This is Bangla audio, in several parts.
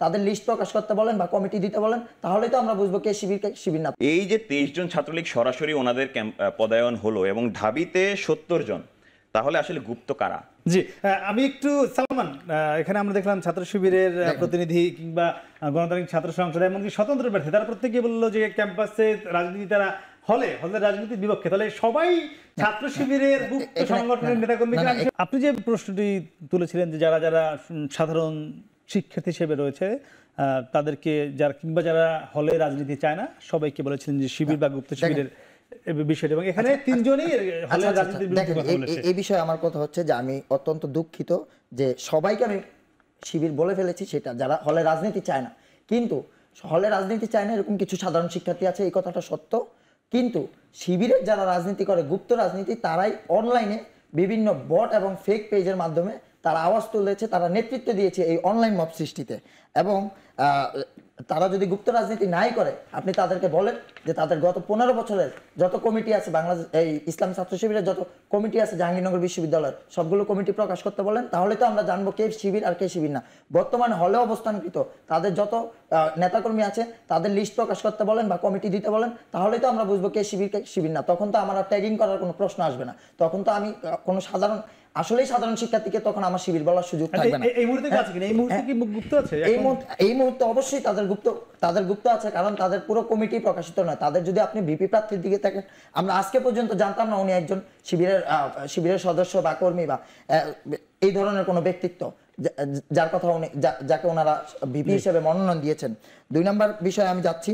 তাদের লিস্ট প্রকাশ করতে বলেন বা কমিটি দিতে বলেন, তাহলেই তো আমরা বুঝবো কে শিবির কে শিবির না। এই যে 23 জন ছাত্রলীগ সরাসরি ওনাদের পদায়ন হলো এবং ঢাবিতে 70 জন, তাহলে আসলে গুপ্ত কারা? জি, আমি একটু সালমান, এখানে আমরা দেখলাম ছাত্র শিবিরের প্রতিনিধি কিংবা গণতান্ত্রিক ছাত্র সংসদ এমনকি স্বতন্ত্র প্রার্থী, তারা প্রত্যেকে বললো যে ক্যাম্পাসে রাজনীতি, তারা হলে রাজনীতির বিপক্ষে। তাহলে সবাই ছাত্র শিবিরের গুপ্ত সংগঠনের নেতাকর্মী। আপনি যে প্রশ্নটি তুলেছিলেন যে যারা যারা সাধারণ শিক্ষার্থী হিসেবে রয়েছে তাদেরকে, যারা কিংবা যারা হলে রাজনীতি চায় না, সবাইকে বলেছিলেন যে শিবির বা গুপ্ত শিবিরের বিষয়টা, এবং এখানে তিনজনই হলে রাজনীতির বিরুদ্ধে কথা বলেছে। এই বিষয়ে আমার কথা হচ্ছে যে আমি অত্যন্ত দুঃখিত যে সবাইকে আমি শিবির বলে ফেলেছি, সেটা যারা হলে রাজনীতি চায় না। কিন্তু হলে রাজনীতি চায় না এরকম কিছু সাধারণ শিক্ষার্থী আছে, এই কথাটা সত্য। কিন্তু শিবিরের যারা রাজনীতি করে, গুপ্ত রাজনীতি, তারাই অনলাইনে বিভিন্ন বট এবং ফেক পেজের মাধ্যমে তারা আওয়াজ তুলেছে, তারা নেতৃত্ব দিয়েছে এই অনলাইন মব সৃষ্টিতে। এবং তারা যদি গুপ্ত রাজনীতি নাই করে, আপনি তাদেরকে বলেন যে তাদের গত 15 বছরের যত কমিটি আছে বাংলাদেশ, এই ইসলাম ছাত্র শিবিরের যত কমিটি আছে জাহাঙ্গীরনগর বিশ্ববিদ্যালয়ের, সবগুলো কমিটি প্রকাশ করতে বলেন, তাহলে তো আমরা জানবো কে শিবির আর কে শিবির না। বর্তমানে হলে অবস্থানকৃত তাদের যত নেতাকর্মী আছে তাদের লিস্ট প্রকাশ করতে বলেন বা কমিটি দিতে বলেন, তাহলে তো আমরা বুঝবো কে শিবির কে শিবির না। তখন তো আমার ট্যাগিং করার কোনো প্রশ্ন আসবে না, তখন তো আমি কোনো আসলেই সাধারণ শিক্ষার্থীকে তখন আমার শিবির বলার সুযোগ থাকবে না। এই মুহূর্তে আছে কিনা? এই মুহূর্তে কি গুপ্ত আছে? এই মুহূর্তে অবশ্যই তাদের গুপ্ত আছে, কারণ তাদের পুরো কমিটি প্রকাশিত নয়। তাদের যদি আপনি ভিপি প্রার্থীর দিকে থাকেন, আমরা আজকে পর্যন্ত জানতাম না উনি একজন শিবিরের সদস্য বা কর্মী বা এই ধরনের কোনো ব্যক্তিত্ব যার কথা উনি যাকে ওনারা ভিপি হিসেবে মনোনয়ন দিয়েছেন। 2 নম্বর বিষয়ে আমি যাচ্ছি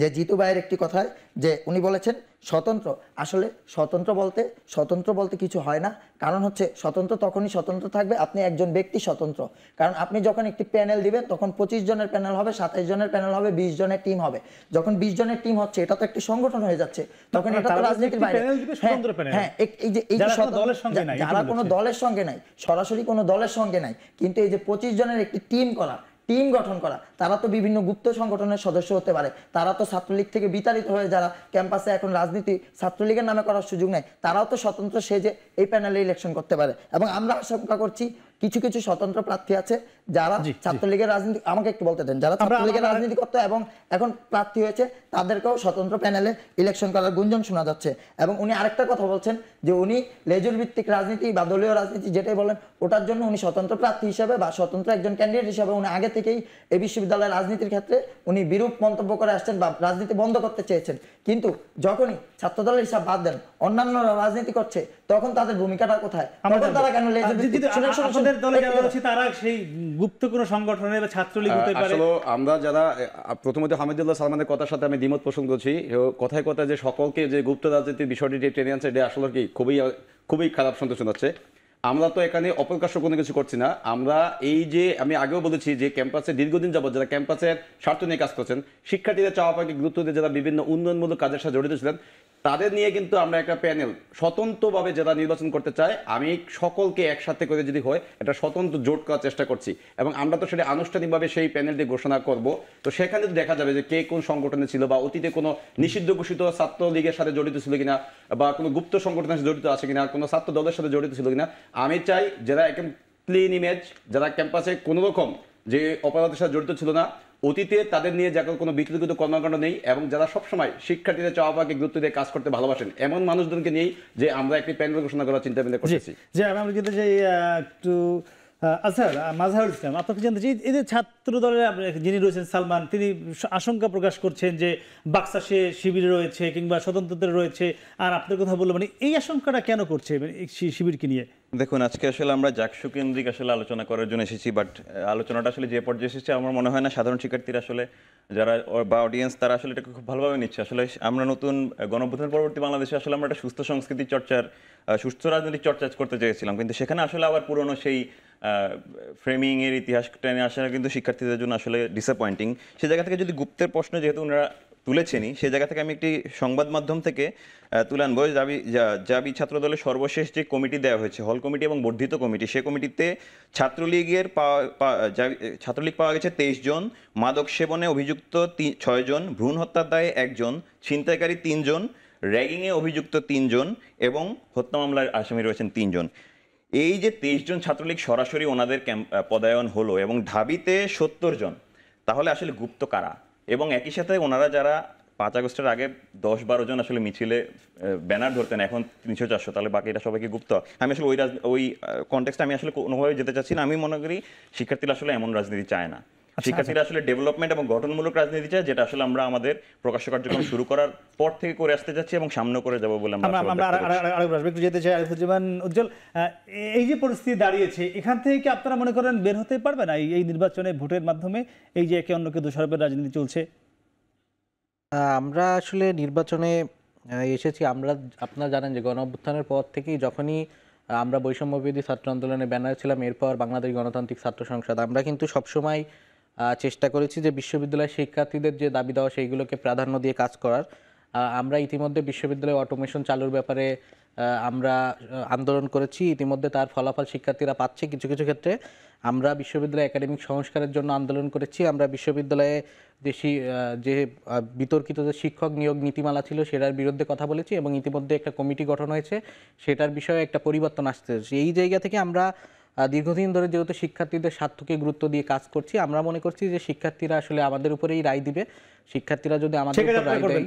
যে জিতু ভাইয়ের একটি কথায় যে উনি বলেছেন স্বতন্ত্র। আসলে স্বতন্ত্র বলতে কিছু হয় না। কারণ হচ্ছে স্বতন্ত্র তখনই স্বতন্ত্র থাকবে আপনি একজন ব্যক্তি স্বতন্ত্র। কারণ আপনি যখন একটি প্যানেল দিবেন তখন 25 জনের প্যানেল হবে, 27 জনের প্যানেল হবে, 20 জনের টিম হবে। যখন 20 জনের টিম হচ্ছে, এটা তো একটি সংগঠন হয়ে যাচ্ছে, তখন এটা তো রাজনীতির বাইরে। হ্যাঁ, এই যে যারা কোনো দলের সঙ্গে নাই, সরাসরি কোনো দলের সঙ্গে নাই, কিন্তু এই যে 25 জনের একটি টিম গঠন করা, তারা তো বিভিন্ন গুপ্ত সংগঠনের সদস্য হতে পারে। তারা তো ছাত্রলীগ থেকে বিতাড়িত হয়ে যারা ক্যাম্পাসে এখন রাজনীতি ছাত্রলীগের নামে করার সুযোগ নেই, তারাও তো স্বতন্ত্র সেজে এই প্যানেলে ইলেকশন করতে পারে। এবং আমরা আশঙ্কা করছি কিছু কিছু স্বতন্ত্র প্রার্থী আছে যারা ছাত্রলীগের রাজনীতি, আমাকে একটু বলতে দেন, যারা ছাত্রলীগের রাজনীতি করতো এবং এখন প্রার্থী হয়েছে, তাদেরকেও স্বতন্ত্র প্যানেলে ইলেকশন করার গুঞ্জন শোনা যাচ্ছে। এবং উনি আরেকটা কথা বলছেন যে উনি লেজুর ভিত্তিক রাজনীতি বা দলীয় রাজনীতি যেটাই বলেন, ওটার জন্য উনি স্বতন্ত্র প্রার্থী হিসেবে বা স্বতন্ত্র একজন ক্যান্ডিডেট হিসেবে উনি আগে থেকেই এই বিশ্ববিদ্যালয়ের রাজনীতির ক্ষেত্রে উনি বিরূপ মন্তব্য করে আসছেন বা রাজনীতি বন্ধ করতে চেয়েছেন। কিন্তু যখনই ছাত্রদলের হিসাব বাদ দেন, অন্যান্যরা রাজনীতি করছে, তখন তাদের ভূমিকাটা কোথায়? তখন তারা কেন লেজুর ভিত্তিক? দলে যারা আছে তারা সেই গুপ্ত কোনো সংগঠনে বা ছাত্রলীগ হতে পারে। আসলে আমরা যারা, প্রথমত হামিদুল্লাহ সালমানের কথার সাথে আমি দ্বিমত পোষণ করছি। কথায় কথায় যে সকলকে যে গুপ্ত রাজনীতির বিষয়টি টেনে আনছে, এটা আসলে কি খুবই খারাপ শুনতে শোনাচ্ছে। আমরা তো এখানে অপ্রকাশ্য কোনো কিছু করছি না। আমরা এই যে আমি আগেও বলেছি যে ক্যাম্পাসে দীর্ঘদিন যাবত যারা ক্যাম্পাসের স্বার্থ নিয়ে কাজ করছেন, শিক্ষার্থীদের চাওয়া পাওয়াকে গুরুত্ব দিয়ে যারা বিভিন্ন উন্নয়নমূলক কাজের সাথে জড়িত ছিলেন, তাদের নিয়ে কিন্তু আমরা একটা প্যানেল স্বতন্ত্রভাবে যারা নির্বাচন করতে চায়, আমি সকলকে একসাথে করে যদি হয় একটা স্বতন্ত্র জোট করার চেষ্টা করছি। এবং আমরা তো সেটা আনুষ্ঠানিকভাবে সেই প্যানেলটি ঘোষণা করব। তো সেখানে দেখা যাবে যে কে কোন সংগঠনে ছিল বা অতীতে কোনো নিষিদ্ধ ঘোষিত ছাত্রলীগের সাথে জড়িত ছিল কিনা, বা কোনো গুপ্ত সংগঠনের সাথে জড়িত আছে কিনা, কোনো ছাত্র দলের সাথে জড়িত ছিল কিনা। আমি চাই যারা একদম ক্লিন ইমেজ, যারা ক্যাম্পাসে কোনো রকম যে অপরাধের সাথে জড়িত ছিল না, অতীতে তাদের নিয়ে যাকে কোনো বিতর্কিত কর্মকাণ্ড নেই, এবং যারা সবসময় শিক্ষার্থীদের চাওয়া পাওয়াকে গুরুত্ব দিয়ে কাজ করতে ভালোবাসেন, এমন মানুষদেরকে নিয়েই যে আমরা একটি প্যানেল ঘোষণা করার চিন্তা ভাবনা করতেছি। যে আমরা যেতে চাই একটু আজহার মাজহারুল ইসলাম, আপনাকে জানতে চাই, এই যে ছাত্র দলের যিনি রয়েছেন সালমান, তিনি আশঙ্কা প্রকাশ করছেন যে বাক্সাসে শিবির রয়েছে কিংবা স্বতন্ত্রদের রয়েছে, আর আপনার কথা বললো, মানে এই আশঙ্কাটা কেন করছে শিবিরকে নিয়ে? দেখুন, আজকে আসলে আমরা জাকসু কেন্দ্রিক আসলে আলোচনা করার জন্য এসেছি, বাট আলোচনাটা আসলে যে পর্যায়ে এসেছে আমার মনে হয় না সাধারণ শিক্ষার্থীরা আসলে যারা বা অডিয়েন্স তারা আসলে এটাকে খুব ভালোভাবে নিচ্ছে। আসলে আমরা নতুন গণঅভ্যুত্থান পরবর্তী বাংলাদেশে আসলে আমরা একটা সুস্থ সংস্কৃতি চর্চার, সুস্থ রাজনৈতিক চর্চা করতে চেয়েছিলাম, কিন্তু সেখানে আসলে আবার পুরনো সেই ফ্রেমিং এর ইতিহাস টেনে আসা কিন্তু শিক্ষার্থীদের জন্য আসলে ডিসঅ্যাপয়েন্টিং। সে জায়গা থেকে যদি গুপ্তের প্রশ্ন যেহেতু ওনারা তুলেছেনই, সেই জায়গা থেকে আমি একটি সংবাদ মাধ্যম থেকে তুলে আনবো। জাবি ছাত্র দলের সর্বশেষ যে কমিটি দেওয়া হয়েছে, হল কমিটি এবং বর্ধিত কমিটি, সে কমিটিতে ছাত্রলীগ পাওয়া গেছে 23 জন, মাদক সেবনে অভিযুক্ত 6 জন, ভ্রূণ হত্যার দায়ে 1 জন, ছিনতাইকারী 3 জন, র্যাগিংয়ে অভিযুক্ত 3 জন এবং হত্যা মামলার আসামি রয়েছেন 3 জন। এই যে 23 জন ছাত্রলীগ সরাসরি ওনাদের পদায়ন হলো এবং ঢাবিতে 70 জন, তাহলে আসলে গুপ্ত কারা? এবং একই সাথে ওনারা যারা 5 আগস্টের আগে 10-12 জন আসলে মিছিলে ব্যানার ধরতেন, এখন 300-400, তাহলে বাকিটা সবাইকে গুপ্ত? আমি আসলে ওই কনটেক্সটে আমি আসলে কোনোভাবে যেতে চাচ্ছি না। আমি মনে করি শিক্ষার্থীরা আসলে এমন রাজনীতি চায় না। শিক্ষার্থীরা আসলে ডেভেলপমেন্ট এবং গঠনমূলক রাজনীতি চায়, যেটা আসলে আমরা আমাদের প্রকাশ্য কার্যক্রম শুরু করার পর থেকে করে আসতে যাচ্ছি এবং সামনে করে যাবো বলে আমরা আশাবাদ আমরা ব্যক্ত করছি। আরেকবার আসবো, একটু যেতে চাই আরিফুজ্জামান উজ্জ্বল। এই যে পরিস্থিতি দাঁড়িয়েছে, এখান থেকে কি আপনারা মনে করেন বের হতে পারবে না এই নির্বাচনে ভোটের মাধ্যমে, এই যে একে অন্যকে দোষারোপের রাজনীতি চলছে? আমরা আসলে নির্বাচনে এসেছি। আপনারা জানেন যে গণ অভ্যুত্থানের পর থেকেই যখনই আমরা বৈষম্যবিরোধী ছাত্র আন্দোলনে ব্যানার ছিলাম, এরপর বাংলাদেশ গণতান্ত্রিক ছাত্র সংসদ, আমরা কিন্তু সবসময় চেষ্টা করেছি যে বিশ্ববিদ্যালয়ের শিক্ষার্থীদের যে দাবি দেওয়া সেইগুলোকে প্রাধান্য দিয়ে কাজ করার। আমরা ইতিমধ্যে বিশ্ববিদ্যালয়ে অটোমেশন চালুর ব্যাপারে আমরা আন্দোলন করেছি। ইতিমধ্যে তার ফলাফল শিক্ষার্থীরা পাচ্ছে। কিছু কিছু ক্ষেত্রে আমরা বিশ্ববিদ্যালয়ে একাডেমিক সংস্কারের জন্য আন্দোলন করেছি। আমরা বিশ্ববিদ্যালয়ে যে বিতর্কিত যে শিক্ষক নিয়োগ নীতিমালা ছিল সেটার বিরুদ্ধে কথা বলেছি এবং ইতিমধ্যে একটা কমিটি গঠন হয়েছে, সেটার বিষয়ে একটা পরিবর্তন আসতে যাচ্ছে। এই জায়গা থেকে আমরা দীর্ঘদিন ধরে যেহেতু শিক্ষার্থীদের স্বার্থকে গুরুত্ব দিয়ে কাজ করছি, আমরা মনে করছি যে শিক্ষার্থীরা আসলে আমাদের উপরেই রায় দিবে। শিক্ষার্থীরা যদি আমাদের উপর রায় দেয়